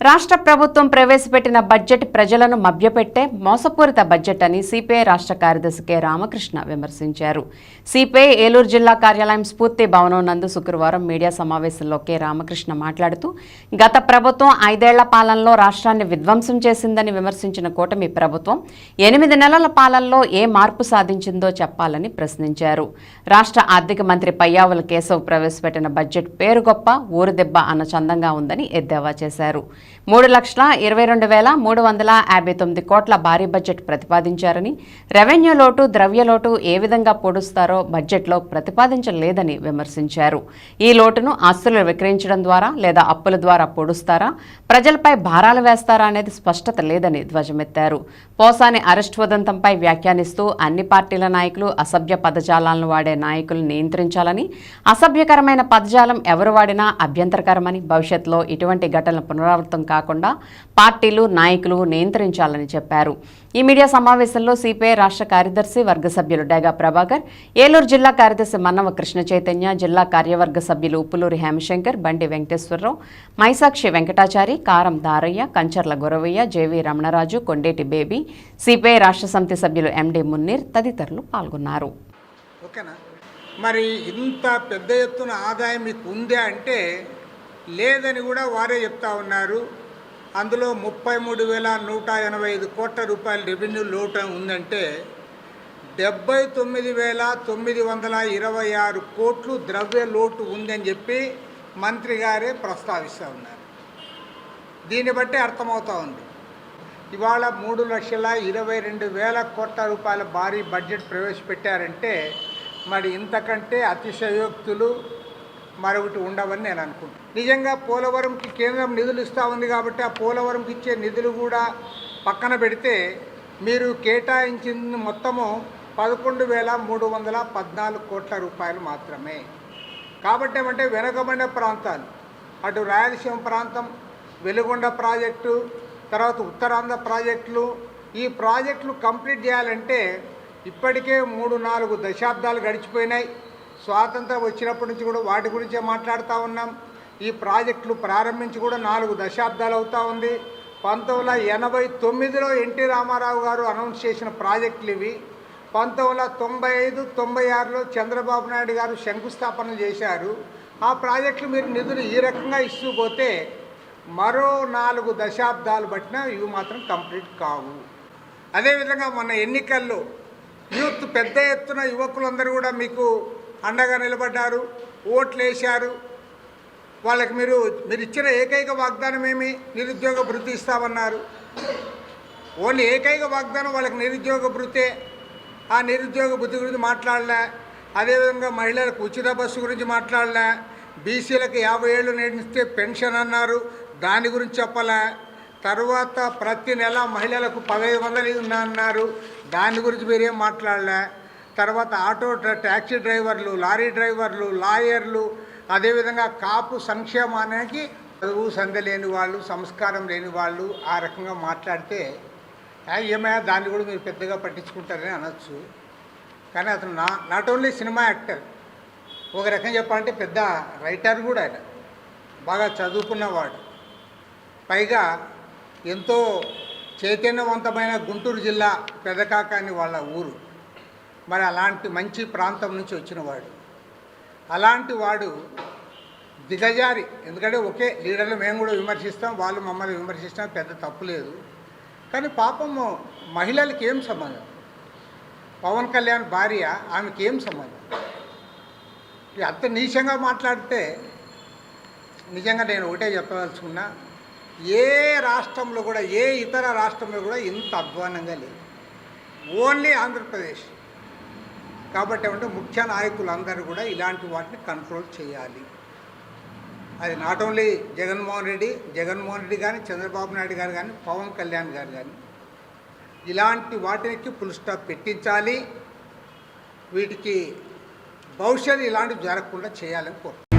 రాష్ట్ర ప్రభుత్వం ప్రవేశపెట్టిన బడ్జెట్ ప్రజలను మభ్యపెట్టే మోసపూరిత బడ్జెట్ అని సిపిఐ రాష్ట్ర కార్యదర్శి కె రామకృష్ణ విమర్శించారు. సిపిఐ ఏలూరు జిల్లా కార్యాలయం స్ఫూర్తి భవనం నందు శుక్రవారం మీడియా సమావేశంలో కె రామకృష్ణ మాట్లాడుతూ గత ప్రభుత్వం 5 ఏళ్ల పాలనలో రాష్ట్రాన్ని విధ్వంసం చేసిందని విమర్శించిన కూటమి ప్రభుత్వం 8 నెలల పాలనలో ఏ మార్పు సాధించిందో చెప్పాలని ప్రశ్నించారు. రాష్ట్ర ఆర్థిక మంత్రి పయ్యావుల కేశవ్ ప్రవేశపెట్టిన బడ్జెట్ పేరు గొప్ప ఊరు దెబ్బ అన్న చందంగా ఉందని ఎద్దేవా చేశారు. 3,22,359 కోట్ల భారీ బడ్జెట్ ప్రతిపాదించారని, రెవెన్యూ లోటు ద్రవ్య లోటు ఏ విధంగా పొడుస్తారో బడ్జెట్లో ప్రతిపాదించలేదని విమర్శించారు. ఈ లోటును ఆస్తులు విక్రయించడం ద్వారా లేదా అప్పుల ద్వారా పొడుస్తారా, ప్రజలపై భారాలు వేస్తారా అనేది స్పష్టత లేదని ధ్వజమెత్తారు. పోసాని అరెస్ట్ ఉదంతంపై వ్యాఖ్యానిస్తూ అన్ని పార్టీల నాయకులు అసభ్య పదజాలాలను వాడే నాయకులు నియంత్రించాలని, అసభ్యకరమైన పదజాలం ఎవరు వాడినా అభ్యంతరకరమని, భవిష్యత్తులో ఇటువంటి ఘటనలు పునరావృతం కాకుండా పార్టీలు నాయకులు నియంత్రించాలని చెప్పారు. ఈ మీడియా సమావేశంలో సిపిఐ రాష్ట్ర కార్యదర్శి వర్గ సభ్యులు డేగా ప్రభాకర్, ఏలూరు జిల్లా కార్యదర్శి మన్నవ కృష్ణ చైతన్య, జిల్లా కార్యవర్గ సభ్యులు ఉప్పులూరి హేమశంకర్, బండి Venkateswararao, Maisakshi Venkatachari, Karam Darayya, Kancharla Guravaiah, JV Ramanaraju, Kondeti Baby, CPI రాష్ట్ర సమితి సభ్యులు ఎండి మున్నీర్ తదితరులు పాల్గొన్నారు. మరి ఇంత పెద్ద ఎత్తున ఆదాయం మీకు ఉందే అంటే లేదని కూడా వారే చెప్తా ఉన్నారు. అందులో 33,185 కోట్ల రూపాయల రెవెన్యూ లోటు ఉందంటే 79,926 కోట్లు ద్రవ్య లోటు ఉందని చెప్పి మంత్రి గారే ప్రస్తావిస్తూ ఉన్నారు. దీన్ని బట్టి అర్థమవుతూ ఉంది. ఇవాళ 3,22,000 కోట్ల రూపాయల భారీ బడ్జెట్ ప్రవేశపెట్టారంటే మరి ఇంతకంటే అతిశయోక్తులు మరొకటి ఉండవని నేను అనుకుంటున్నాను. నిజంగా పోలవరంకి కేంద్రం నిధులు ఇస్తూ ఉంది కాబట్టి ఆ పోలవరంకి ఇచ్చే నిధులు కూడా పక్కన పెడితే మీరు కేటాయించిన మొత్తము 11,314 కోట్ల రూపాయలు మాత్రమే. కాబట్టి ఏమంటే వెనుకబడిన ప్రాంతాలు, అటు రాయలసీమ ప్రాంతం, వెలుగొండ ప్రాజెక్టు, తర్వాత ఉత్తరాంధ్ర ప్రాజెక్టులు, ఈ ప్రాజెక్టులు కంప్లీట్ చేయాలంటే ఇప్పటికే 3-4 దశాబ్దాలు గడిచిపోయినాయి. స్వాతంత్రం వచ్చినప్పటి నుంచి కూడా వాటి గురించే మాట్లాడుతూ ఉన్నాం. ఈ ప్రాజెక్టులు ప్రారంభించి కూడా 4 దశాబ్దాలు అవుతూ ఉంది. 1989లో ఎన్టీ రామారావు గారు అనౌన్స్ చేసిన ప్రాజెక్టులు ఇవి. 1995-96లో చంద్రబాబు నాయుడు గారు శంకుస్థాపన చేశారు. ఆ ప్రాజెక్టులు మీరు నిధులు ఈ రకంగా ఇస్తూ పోతే మరో 4 దశాబ్దాలు పట్టినా ఇవి మాత్రం కంప్లీట్ కావు. అదేవిధంగా మొన్న ఎన్నికల్లో యూత్ పెద్ద ఎత్తున యువకులందరూ కూడా మీకు అండగా నిలబడ్డారు, ఓట్లు వేశారు. వాళ్ళకి మీరు ఇచ్చిన ఏకైక వాగ్దానం ఏమి? నిరుద్యోగ భృతి ఇస్తామన్నారు. ఓన్లీ ఏకైక వాగ్దానం వాళ్ళకి నిరుద్యోగ భృతే. ఆ నిరుద్యోగ భృతి గురించి మాట్లాడలే. అదేవిధంగా మహిళలకు ఉచిత బస్సు గురించి మాట్లాడలే. బీసీలకు 50 ఏళ్ళు నిడిస్తే పెన్షన్ అన్నారు, దాని గురించి చెప్పలే. తర్వాత ప్రతి నెల మహిళలకు 1,500 అన్నారు, దాని గురించి మీరేం మాట్లాడలే. తర్వాత ఆటో ట్యాక్సీ డ్రైవర్లు, లారీ డ్రైవర్లు, లాయర్లు, అదేవిధంగా కాపు సంక్షేమానికి చదువు సంధ్య లేని వాళ్ళు, సంస్కారం లేని వాళ్ళు ఆ రకంగా మాట్లాడితే ఏమైనా దాన్ని కూడా మీరు పెద్దగా పట్టించుకుంటారని అనొచ్చు. కానీ అతను నాట్ ఓన్లీ సినిమా యాక్టర్, ఒక రకంగా చెప్పాలంటే పెద్ద రైటర్ కూడా. ఆయన బాగా చదువుకున్నవాడు, పైగా ఎంతో చైతన్యవంతమైన గుంటూరు జిల్లా పెదకాకాని వాళ్ళ ఊరు. మరి అలాంటి మంచి ప్రాంతం నుంచి వచ్చినవాడు. అలాంటి వాడు దిగజారి, ఎందుకంటే ఒకే లీడర్లు మేము కూడా విమర్శిస్తాం, వాళ్ళు మమ్మల్ని విమర్శిస్తాం, పెద్ద తప్పు లేదు. కానీ పాపము మహిళలకి ఏం సంబంధం? పవన్ కళ్యాణ్ భార్య, ఆమెకి ఏం సంబంధం? అంత నీచంగా మాట్లాడితే నిజంగా నేను ఒకటే చెప్పదలుచుకున్నా, ఏ రాష్ట్రంలో కూడా, ఏ ఇతర రాష్ట్రంలో కూడా ఇంత అధ్వానంగా లేదు. ఓన్లీ ఆంధ్రప్రదేశ్. కాబట్టి ఏమంటే ముఖ్య నాయకులందరూ కూడా ఇలాంటి వాటిని కంట్రోల్ చేయాలి. అది నాట్ ఓన్లీ జగన్మోహన్ రెడ్డి కానీ, చంద్రబాబు నాయుడు గారు కానీ, పవన్ కళ్యాణ్ గారు కానీ ఇలాంటి వాటికి ఫుల్ స్టాప్ పెట్టించాలి. వీటికి భవిష్యత్తు ఇలాంటివి జరగకుండా చేయాలని కోరుతున్నాను.